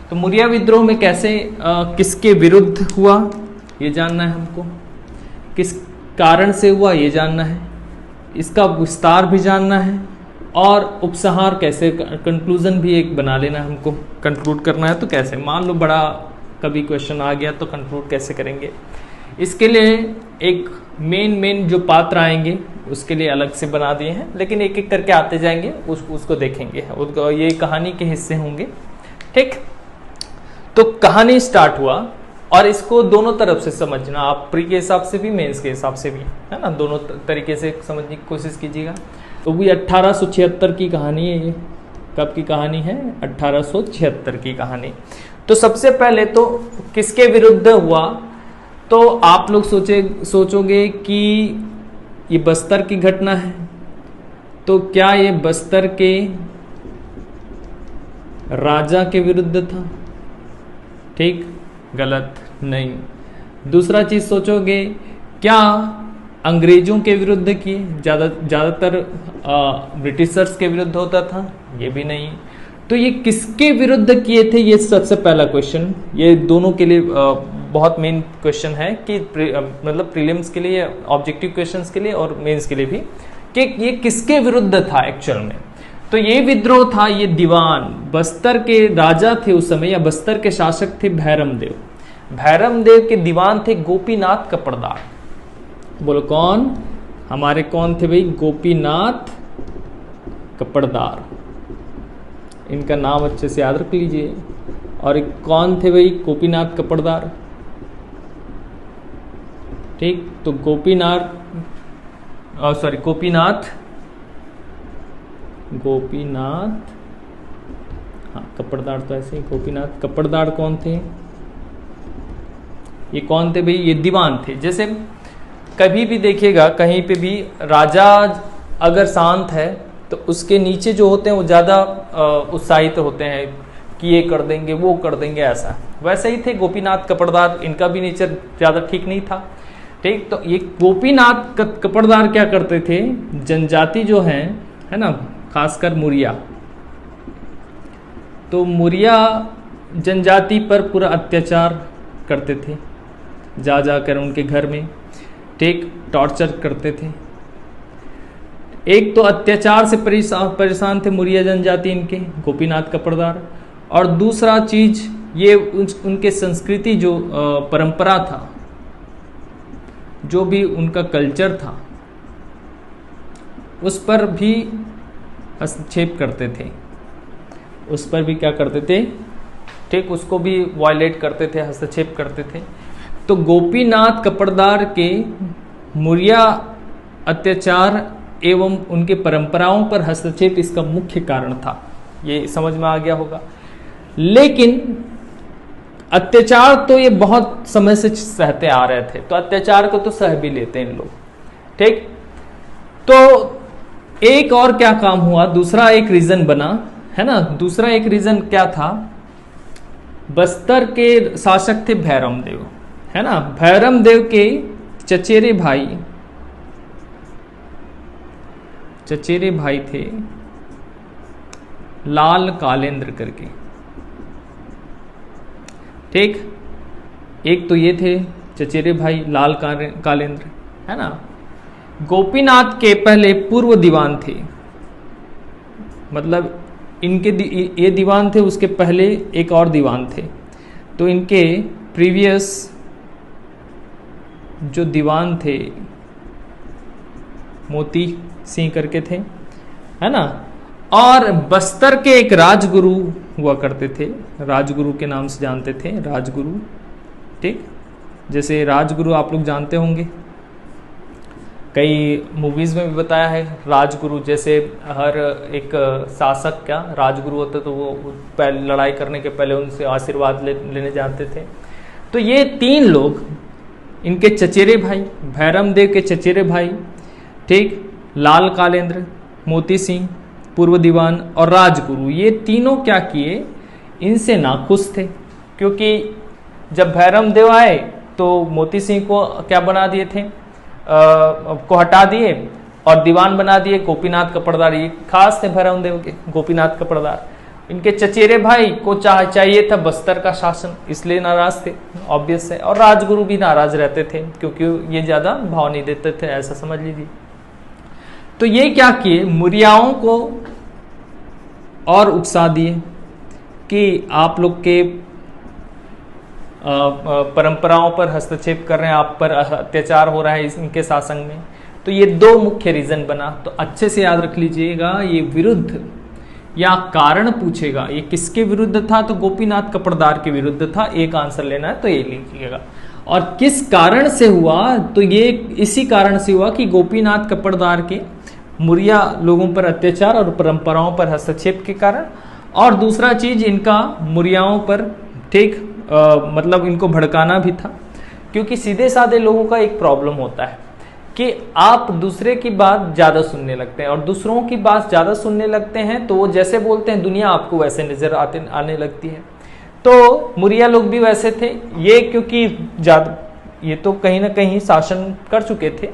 तो मुरिया विद्रोह में कैसे किसके विरुद्ध हुआ ये जानना है हमको, किस कारण से हुआ ये जानना है, इसका विस्तार भी जानना है, और उपसंहार कैसे, कंक्लूजन भी एक बना लेना हमको। कंक्लूड करना है तो कैसे, मान लो बड़ा कभी क्वेश्चन आ गया तो कंक्लूड कैसे करेंगे, इसके लिए एक मेन जो पात्र आएंगे उसके लिए अलग से बना दिए हैं, लेकिन एक एक करके आते जाएंगे, उसको देखेंगे, ये कहानी के हिस्से होंगे। ठीक, तो कहानी स्टार्ट हुआ, और इसको दोनों तरफ से समझना, आप प्री के हिसाब से भी मेंस के हिसाब से भी, है ना, दोनों तरीके से समझने की कोशिश कीजिएगा। तो भी 1876 की कहानी है ये। कब की कहानी है? 1876 की कहानी। तो सबसे पहले तो किसके विरुद्ध हुआ, तो आप लोग सोचोगे कि ये बस्तर की घटना है, तो क्या ये बस्तर के राजा के विरुद्ध था? ठीक, गलत, नहीं। दूसरा चीज सोचोगे, क्या अंग्रेजों के विरुद्ध किए? ज्यादातर ब्रिटिशर्स के विरुद्ध होता था, ये भी नहीं। तो ये किसके विरुद्ध किए थे, ये सबसे पहला क्वेश्चन, ये दोनों के लिए बहुत मेन क्वेश्चन है कि मतलब प्रीलिम्स के लिए, ऑब्जेक्टिव क्वेश्चंस के लिए और मेंस के लिए भी, कि ये किसके विरुद्ध था एक्चुअल में। तो ये विद्रोह था, ये दीवान, बस्तर के राजा थे उस समय, या बस्तर के शासक थे भैरम देव। भैरम देव के दीवान थे गोपीनाथ कपड़दार। बोलो कौन? हमारे कौन थे भाई? गोपीनाथ कपड़दार। इनका नाम अच्छे से याद रख लीजिए। और एक कौन थे भाई? गोपीनाथ कपड़दार। ठीक, तो गोपीनाथ, हाँ, कपड़दार तो ऐसे ही, गोपीनाथ कपड़दार कौन थे? ये कौन थे भाई? ये दीवान थे। जैसे कभी भी देखिएगा, कहीं पे भी राजा अगर शांत है तो उसके नीचे जो होते हैं वो ज्यादा उत्साहित होते हैं कि ये कर देंगे, वो कर देंगे, ऐसा। वैसे ही थे गोपीनाथ कपड़दार, इनका भी नेचर ज्यादा ठीक नहीं था। ठीक, तो ये गोपीनाथ कपड़दार क्या करते थे, जनजाति जो है ना, खासकर मुरिया, तो मुरिया जनजाति पर पूरा अत्याचार करते थे, जा जाकर उनके घर में, ठीक, टॉर्चर करते थे। एक तो अत्याचार से परेशान थे मुरिया जनजाति, इनके गोपीनाथ कपड़दार, और दूसरा चीज ये उनके संस्कृति जो परंपरा था, जो भी उनका कल्चर था, उस पर भी हस्तक्षेप करते थे, उस पर भी क्या करते थे? ठीक, उसको भी वायलेट करते थे, हस्तक्षेप करते थे। तो गोपीनाथ कपड़दार के मुरिया अत्याचार एवं उनके परंपराओं पर हस्तक्षेप इसका मुख्य कारण था। ये समझ में आ गया होगा। लेकिन अत्याचार तो ये बहुत समय से सहते आ रहे थे, तो अत्याचार को तो सह भी लेते हैं इन लोग। ठीक, तो एक और क्या काम हुआ, दूसरा एक रीजन बना, है ना। दूसरा एक रीजन क्या था, बस्तर के शासक थे भैरम देव, है ना। भैरम देव के चचेरे भाई थे लाल कालेंद्र करके। ठीक, एक तो ये थे चचेरे भाई लाल कालेंद्र, है ना। गोपीनाथ के पहले पूर्व दीवान थे, मतलब इनके ये दीवान थे, उसके पहले एक और दीवान थे। तो इनके प्रीवियस जो दीवान थे मोती सिंह करके थे, है ना। और बस्तर के एक राजगुरु हुआ करते थे, राजगुरु के नाम से जानते थे, राजगुरु। ठीक, जैसे राजगुरु आप लोग जानते होंगे, कई मूवीज में भी बताया है राजगुरु, जैसे हर एक शासक क्या राजगुरु होते, तो वो पहले लड़ाई करने के पहले उनसे आशीर्वाद लेने जाते थे। तो ये तीन लोग, इनके चचेरे भाई, भैरम देव के चचेरे भाई, ठीक, लाल कालेंद्र, मोती सिंह पूर्व दीवान और राजगुरु, ये तीनों क्या किए, इनसे नाखुश थे। क्योंकि जब भैरम देव आए तो मोती सिंह को क्या बना दिए थे, को हटा दिए और दीवान बना दिए गोपीनाथ कपड़दार। ये खास थे भैरम देव के गोपीनाथ कपड़दार। इनके चचेरे भाई को चाहिए था बस्तर का शासन, इसलिए नाराज थे, ऑब्वियस है। और राजगुरु भी नाराज रहते थे क्योंकि ये ज्यादा भाव नहीं देते थे, ऐसा समझ लीजिए। तो ये क्या किए, मुरियाओं को और उकसा दिए कि आप लोग के परंपराओं पर हस्तक्षेप कर रहे हैं, आप पर अत्याचार हो रहा है इनके शासन में। तो ये दो मुख्य रीजन बना। तो अच्छे से याद रख लीजिएगा, ये विरुद्ध या कारण पूछेगा, ये किसके विरुद्ध था, तो गोपीनाथ कपड़दार के विरुद्ध था। एक आंसर लेना है तो ये लीजिएगा। और किस कारण से हुआ, तो ये इसी कारण से हुआ कि गोपीनाथ कपड़दार के मुरिया लोगों पर अत्याचार और परंपराओं पर हस्तक्षेप के कारण। और दूसरा चीज, इनका मुरियाओं पर ठीक मतलब इनको भड़काना भी था, क्योंकि सीधे साधे लोगों का एक प्रॉब्लम होता है कि आप दूसरे की बात ज्यादा सुनने लगते हैं, और दूसरों की बात ज्यादा सुनने लगते हैं तो वो जैसे बोलते हैं दुनिया आपको वैसे नजर आने लगती है। तो मुरिया लोग भी वैसे थे, ये क्योंकि ज्यादा ये तो कहीं ना कहीं शासन कर चुके थे,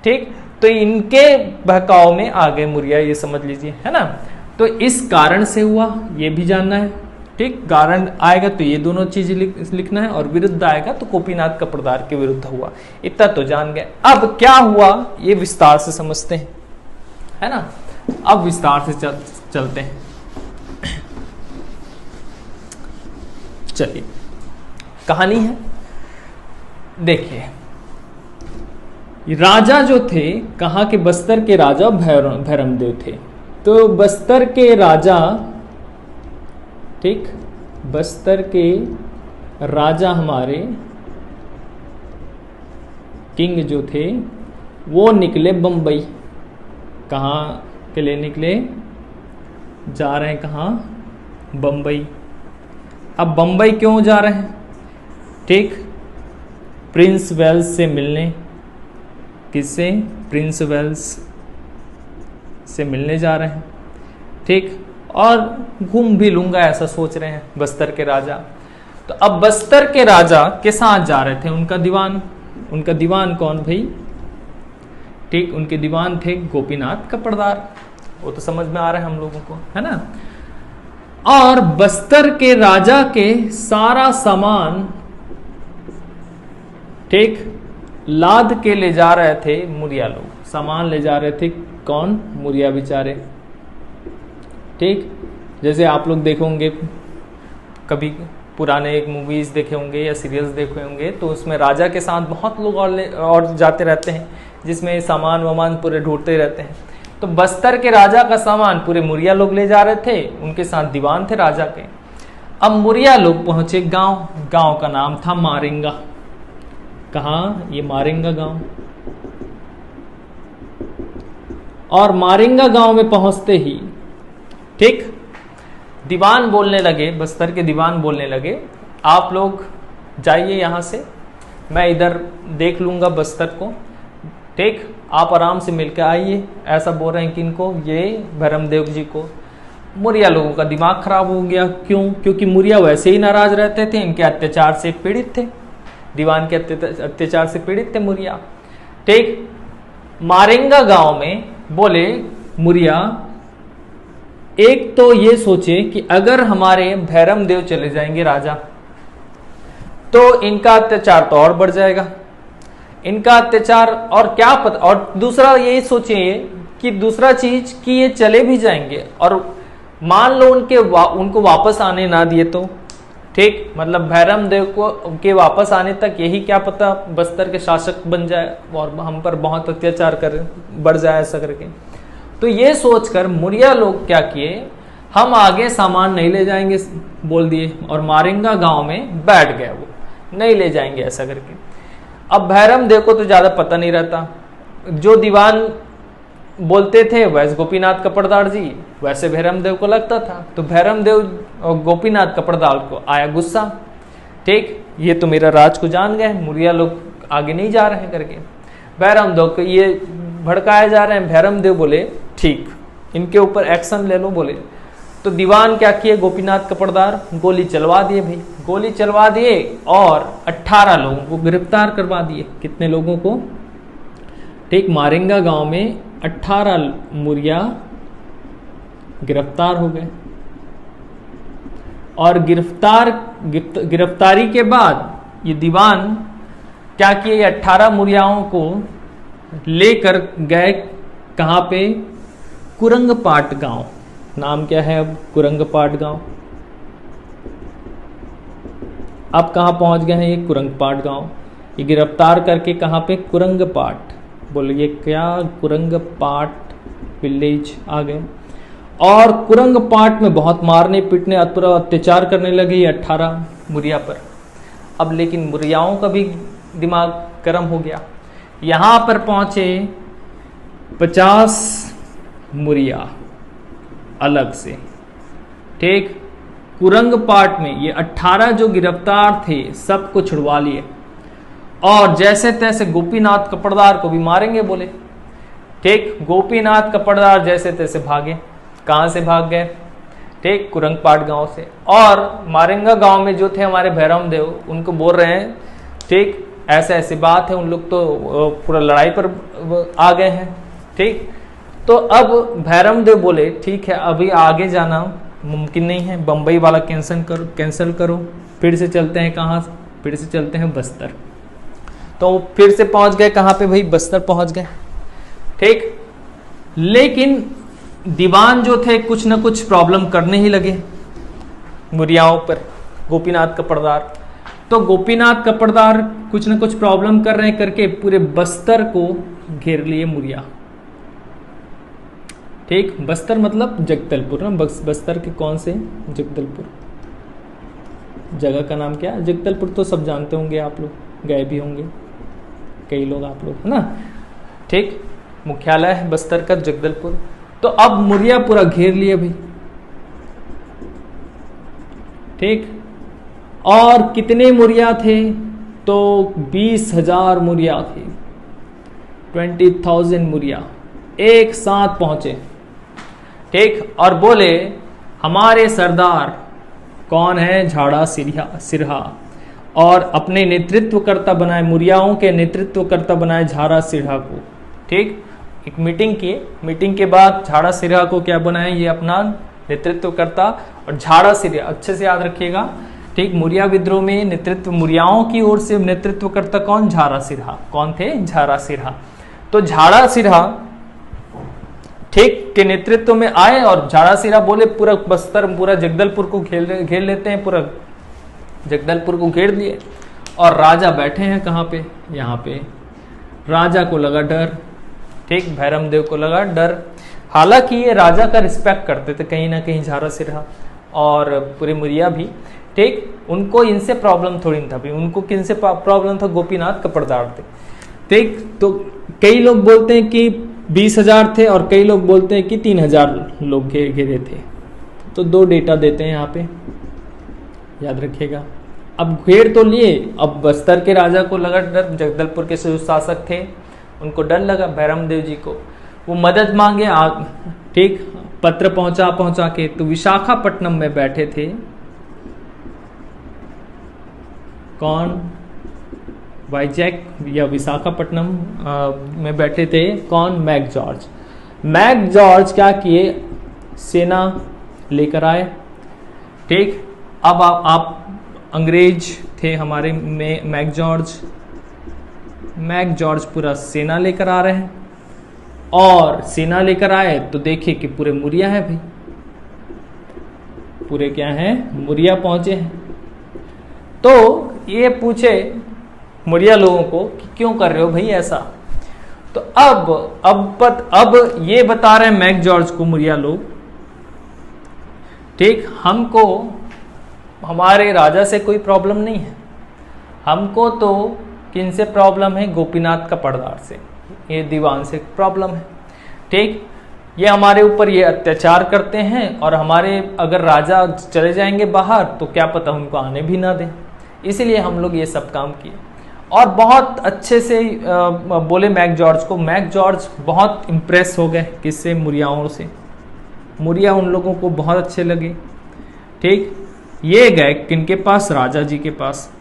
ठीक, तो इनके बहकाव में आ गए मुरिया, ये समझ लीजिए, है ना। तो इस कारण से हुआ, ये भी जानना है, ठीक। कारण आएगा तो ये दोनों चीज लिखना है, और विरुद्ध आएगा तो गोपीनाथ कपड़दार के विरुद्ध हुआ, इतना तो जान गए। अब क्या हुआ ये विस्तार से समझते हैं, है ना। अब विस्तार से चलते हैं। चलिए, कहानी है, देखिए। राजा जो थे, कहाँ के, बस्तर के राजा भैरमदेव थे। तो बस्तर के राजा, ठीक, बस्तर के राजा हमारे किंग जो थे वो निकले बंबई। कहाँ के लिए निकले, जा रहे हैं कहाँ, बंबई। अब बंबई क्यों जा रहे हैं, ठीक, प्रिंस वेल्स से मिलने। किससे, प्रिंस वेल्स से मिलने जा रहे हैं, ठीक, और घूम भी लूंगा ऐसा सोच रहे हैं बस्तर के राजा। तो अब बस्तर के राजा के साथ जा रहे थे उनका दीवान। उनका दीवान कौन भाई, ठीक, उनके दीवान थे गोपीनाथ कपड़दार। वो तो समझ में आ रहा है हम लोगों को, है ना। और बस्तर के राजा के सारा सामान, ठीक, लाद के ले जा रहे थे मुरिया लोग। सामान ले जा रहे थे कौन, मुरिया बेचारे, ठीक। जैसे आप लोग देखे होंगे, कभी पुराने एक मूवीज देखे होंगे या सीरियल्स देखे होंगे, तो उसमें राजा के साथ बहुत लोग और जाते रहते हैं, जिसमें सामान वामान पूरे ढूंढते रहते हैं। तो बस्तर के राजा का सामान पूरे मुरिया लोग ले जा रहे थे, उनके साथ दीवान थे राजा के। अब मुरिया लोग पहुंचे गांव। गांव का नाम था मारिंगा। कहाँ, ये मारिंगा गांव। और मारिंगा गांव में पहुंचते ही, ठीक, दीवान बोलने लगे, बस्तर के दीवान बोलने लगे, आप लोग जाइए यहाँ से, मैं इधर देख लूंगा बस्तर को, ठीक, आप आराम से मिलकर आइए। ऐसा बोल रहे हैं कि इनको, ये भैरमदेव जी को। मुरिया लोगों का दिमाग खराब हो गया। क्यों, क्योंकि मुरिया वैसे ही नाराज रहते थे, इनके अत्याचार से पीड़ित थे, दीवान के अत्याचार से पीड़ित थे मुरिया, ठीक। मारिंगा गांव में बोले मुरिया, एक तो ये सोचे कि अगर हमारे भैरमदेव चले जाएंगे राजा, तो इनका अत्याचार तो और बढ़ जाएगा, इनका अत्याचार, और क्या पता। और दूसरा ये सोचिए कि दूसरा चीज कि ये चले भी जाएंगे और मान लो उनको वापस आने ना दिए तो, ठीक, मतलब भैरमदेव को उनके वापस आने तक यही क्या पता बस्तर के शासक बन जाए और हम पर बहुत अत्याचार कर बढ़ जाए, ऐसा करके। तो ये सोचकर मुरिया लोग क्या किए, हम आगे सामान नहीं ले जाएंगे बोल दिए, और मारिंगा गांव में बैठ गए, वो नहीं ले जाएंगे ऐसा करके। अब भैरमदेव को तो ज्यादा पता नहीं रहता, जो दीवान बोलते थे वैसे गोपीनाथ कपड़दार जी, वैसे भैरमदेव को लगता था। तो भैरमदेव और गोपीनाथ कपड़दार को आया गुस्सा, ठीक, ये तो मेरा राज को जान गए, मुरिया लोग आगे नहीं जा रहे हैं करके भैरमदेव को ये भड़काए जा रहे हैं। भैरमदेव बोले ठीक, इनके ऊपर एक्शन ले लो बोले। तो दीवान क्या किए, गोपीनाथ कपड़दार गोली चलवा दिए भाई, गोली चलवा दिए और 18 लोगों को गिरफ्तार करवा दिए। कितने लोगों को, ठीक, मारिंगा गांव में 18 मुरिया गिरफ्तार हो गए, और गिरफ्तारी के बाद ये दीवान क्या किए, 18 मुरियाओं को लेकर गए कहाँ पे, कुरंगपाट गांव। नाम क्या है अब, कुरंगपाट गांव। अब कहाँ पहुंच गए हैं ये, कुरंगपाट गांव। ये गिरफ्तार करके कहाँ पे, कुरंगपाट, बोलिए क्या, कुरंगपाट विलेज आ गए। और कुरंगपाट में बहुत मारने पीटने अत्याचार करने लगे ये 18 मुरिया पर। अब लेकिन मुरियाओं का भी दिमाग गर्म हो गया। यहाँ पर पहुंचे 50 मुरिया अलग से, ठीक। कुरंगपाट में ये 18 जो गिरफ्तार थे सबको छुड़वा लिए और जैसे तैसे गोपीनाथ कपड़दार को भी मारेंगे बोले, ठीक। गोपीनाथ कपड़दार जैसे तैसे भागे। कहाँ से भाग गए, ठीक, कुरंगपाट गांव से। और मारेंगा गांव में जो थे हमारे भैरम देव, उनको बोल रहे हैं, ठीक, ऐसे ऐसी बात है, उन लोग तो पूरा लड़ाई पर आ गए हैं, ठीक। तो अब भैरम देव बोले ठीक है, अभी आगे जाना मुमकिन नहीं है, बम्बई वाला कैंसिल करो, फिर से चलते हैं कहाँ, फिर से चलते हैं बस्तर। तो फिर से पहुंच गए कहाँ पे भाई, बस्तर पहुंच गए, ठीक। लेकिन दीवान जो थे कुछ ना कुछ प्रॉब्लम करने ही लगे मुरियाओं पर, गोपीनाथ कपड़दार। तो गोपीनाथ कपड़दार कुछ ना कुछ प्रॉब्लम कर रहे करके पूरे बस्तर को घेर लिए मुरिया, ठीक। बस्तर मतलब जगदलपुर ना, बस्तर के कौन से, जगदलपुर जगह का नाम क्या, जगदलपुर तो सब जानते होंगे, आप लोग गए भी होंगे कई लोग, आप लोग, है ना, ठीक। मुख्यालय है बस्तर का जगदलपुर। तो अब मुरिया पूरा घेर लिए भाई, ठीक। और कितने मुरिया थे, तो 20,000 मुरिया थे, 20,000 मुरिया एक साथ पहुंचे, ठीक। और बोले हमारे सरदार कौन है, झाड़ा सिरहा, और अपने नेतृत्वकर्ता बनाए, मुरियाओं के नेतृत्वकर्ता बनाए झाड़ा सिरहा को, ठीक। एक मीटिंग की, मीटिंग के बाद झाड़ा सिरहा को क्या बनाए, ये अपना नेतृत्वकर्ता। और झाड़ा सिरहा अच्छे से याद रखिएगा, ठीक। मुरिया विद्रोह में नेतृत्व, मुरियाओं की ओर से नेतृत्वकर्ता कौन, झाड़ा सिरहा। कौन थे, झाड़ा सिरहा। तो झाड़ा सिरहा, ठीक, के नेतृत्व में आए और झाड़ा सिरहा बोले पूरा बस्तर, पूरा जगदलपुर को घेर लेते हैं, पूरा जगदलपुर को घेर दिए। और राजा बैठे हैं कहाँ पे, यहाँ पे। राजा को लगा डर, ठीक, भैरम देव को लगा डर। हालांकि ये राजा का रिस्पेक्ट करते थे कहीं ना कहीं झाड़ा सिरहा और पूरे मुरिया भी, ठीक। उनको इनसे प्रॉब्लम थोड़ी नहीं था भाई, उनको किनसे प्रॉब्लम था, गोपीनाथ कपड़दार थे, ठीक। तो कई लोग बोलते हैं कि 20,000 थे और कई लोग बोलते हैं कि 3,000 लोग घेरे थे। तो 2 डेटा देते हैं यहाँ पे, याद रखिएगा। अब घेर तो लिए, अब बस्तर के राजा को लगा डर, जगदलपुर के जो शासक थे उनको डर लगा भैरम देव जी को, वो मदद मांगे, ठीक, पत्र पहुंचा के। तो विशाखापट्टनम में बैठे थे कौन, वाइजैक या विशाखापट्टनम में बैठे थे कौन, मैक जॉर्ज। मैक जॉर्ज क्या किए, सेना लेकर आए, ठीक। अब आप अंग्रेज थे हमारे में, मैक जॉर्ज पूरा सेना लेकर आ रहे हैं। और सेना लेकर आए तो देखे कि पूरे मुरिया है भाई, पूरे क्या हैं, मुरिया पहुंचे हैं। तो ये पूछे मुरिया लोगों को कि क्यों कर रहे हो भाई ऐसा। तो अब ये बता रहे हैं मैक जॉर्ज को मुरिया लोग, ठीक, हमको हमारे राजा से कोई प्रॉब्लम नहीं है, हमको तो किन से प्रॉब्लम है, गोपीनाथ कपड़दार से, ये दीवान से प्रॉब्लम है, ठीक। ये हमारे ऊपर ये अत्याचार करते हैं और हमारे अगर राजा चले जाएंगे बाहर तो क्या पता उनको आने भी ना दें, इसीलिए हम लोग ये सब काम किए। और बहुत अच्छे से बोले मैक जॉर्ज को। मैक जॉर्ज बहुत इम्प्रेस हो गए किससे, मुरियाओं से। मुरिया उन लोगों को बहुत अच्छे लगे, ठीक। ये गए किनके पास, राजा जी के पास,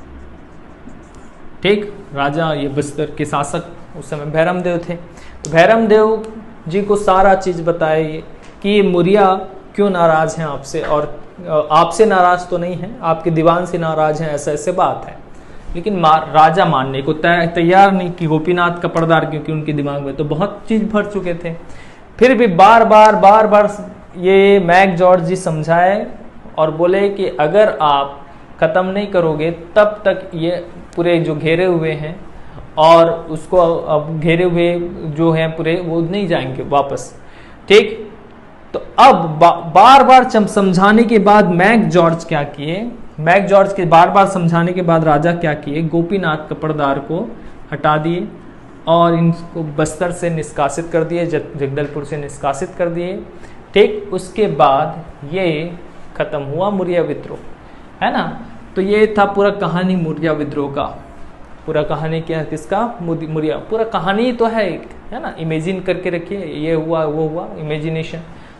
ठीक। राजा ये बस्तर के शासक उस समय भैरम देव थे। तो भैरम देव जी को सारा चीज बताए कि ये मुरिया क्यों नाराज हैं आपसे और आपसे नाराज तो नहीं है, आपके दीवान से नाराज हैं, ऐसा ऐसे बात है। लेकिन राजा मानने को तैयार नहीं कि गोपीनाथ का पर्दार, क्योंकि उनके दिमाग में तो बहुत चीज भर चुके थे। फिर भी बार बार ये मैक जॉर्ज जी समझाए और बोले कि अगर आप खत्म नहीं करोगे तब तक ये पूरे जो घेरे हुए हैं और उसको अब घेरे हुए जो हैं पूरे, वो नहीं जाएंगे वापस। ठीक, तो अब बार बार समझाने के बाद मैक जॉर्ज क्या किए, मैक जॉर्ज के बार बार समझाने के बाद राजा क्या किए, गोपीनाथ कपड़दार को हटा दिए और इनको बस्तर से निष्कासित कर दिए, जगदलपुर से निष्कासित कर दिए। ठीक, उसके बाद ये खत्म हुआ मौर्य विद्रोह, है ना। तो ये था पूरा कहानी मौर्य विद्रोह का। पूरा कहानी क्या है, किसका, मौर्य। पूरा कहानी तो है एक, है ना, इमेजिन करके रखिए, ये हुआ वो हुआ, इमेजिनेशन।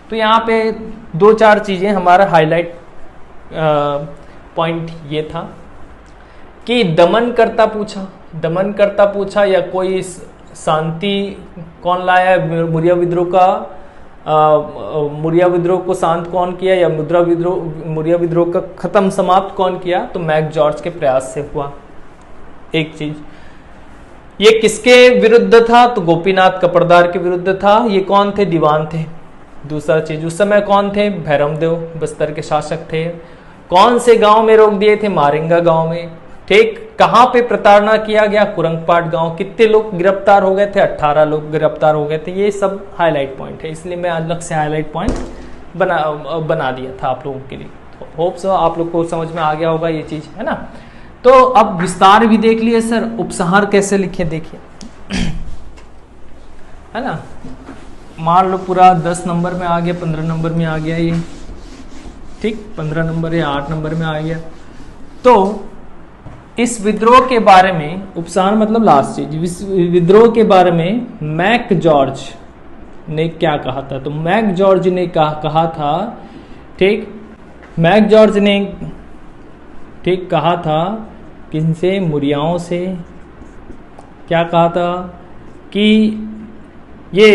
तो यहाँ पे 2-4 चीजें हमारा हाईलाइट पॉइंट ये था कि दमन करता पूछा या कोई शांति कौन लाया मौर्य विद्रोह का, मौर्य विद्रोह को शांत कौन किया, या मौर्य विद्रोह का खत्म समाप्त कौन किया, तो मैक जॉर्ज के प्रयास से हुआ। एक चीज, ये किसके विरुद्ध था, तो गोपीनाथ कपड़दार के विरुद्ध था। ये कौन थे, दीवान थे। दूसरा चीज, उस समय कौन थे, भैरमदेव बस्तर के शासक थे। कौन से गांव में रोक दिए थे, मारिंगा गांव में। ठीक, कहां पे प्रताड़ना किया गया, कुरंगपाट गांव। कितने लोग गिरफ्तार हो गए थे, 18 लोग गिरफ्तार हो गए थे। ये सब हाईलाइट पॉइंट है, इसलिए मैं अलग से हाईलाइट पॉइंट बना दिया था आप लोगों के लिए। होप सो आप लोग को समझ में आ गया होगा ये चीज, है ना। तो अब विस्तार भी देख लिए सर, उपसंहार कैसे लिखे देखिए, है ना। मान लो पूरा 10 नंबर में आ गया, 15 नंबर में आ गया ये, ठीक, 15 नंबर या 8 नंबर में आ गया। तो इस विद्रोह के बारे में, उपसंहार मतलब लास्ट चीज, विद्रोह के बारे में मैक जॉर्ज ने क्या कहा था। तो मैक जॉर्ज ने कहा था, ठीक, मैक जॉर्ज ने ठीक कहा था किनसे, मौर्यों से। क्या कहा था कि ये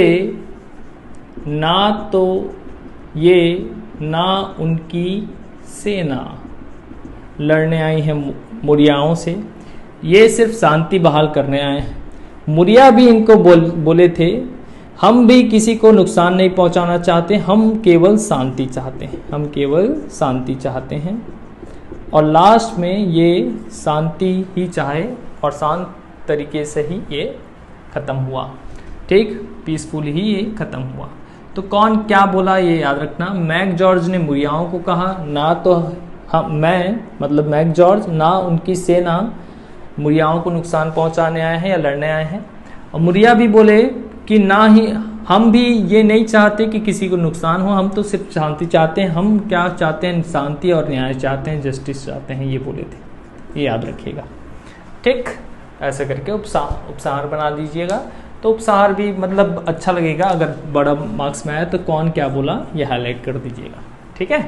ना उनकी सेना लड़ने आई है मौर्यों से, ये सिर्फ शांति बहाल करने आए हैं। मौर्य भी इनको बोले थे, हम भी किसी को नुकसान नहीं पहुंचाना चाहते, हम केवल शांति चाहते हैं। और लास्ट में ये शांति ही चाहे और शांत तरीके से ही ये खत्म हुआ। ठीक, पीसफुल ही ये खत्म हुआ। तो कौन क्या बोला ये याद रखना। मैक जॉर्ज ने मौर्यों को कहा, ना तो मैक जॉर्ज, ना उनकी सेना मौर्यों को नुकसान पहुंचाने आए हैं या लड़ने आए हैं। और मौर्य भी बोले कि ना ही हम भी ये नहीं चाहते कि किसी को नुकसान हो, हम तो सिर्फ शांति चाहते हैं। हम क्या चाहते हैं, शांति और न्याय चाहते हैं, जस्टिस चाहते हैं, ये बोले थे। ये याद रखिएगा। ठीक, ऐसे करके उपसंहार बना दीजिएगा। तो उपसंहार भी मतलब अच्छा लगेगा, अगर बड़ा मार्क्स में आया तो कौन क्या बोला ये हाईलाइट कर दीजिएगा। ठीक है।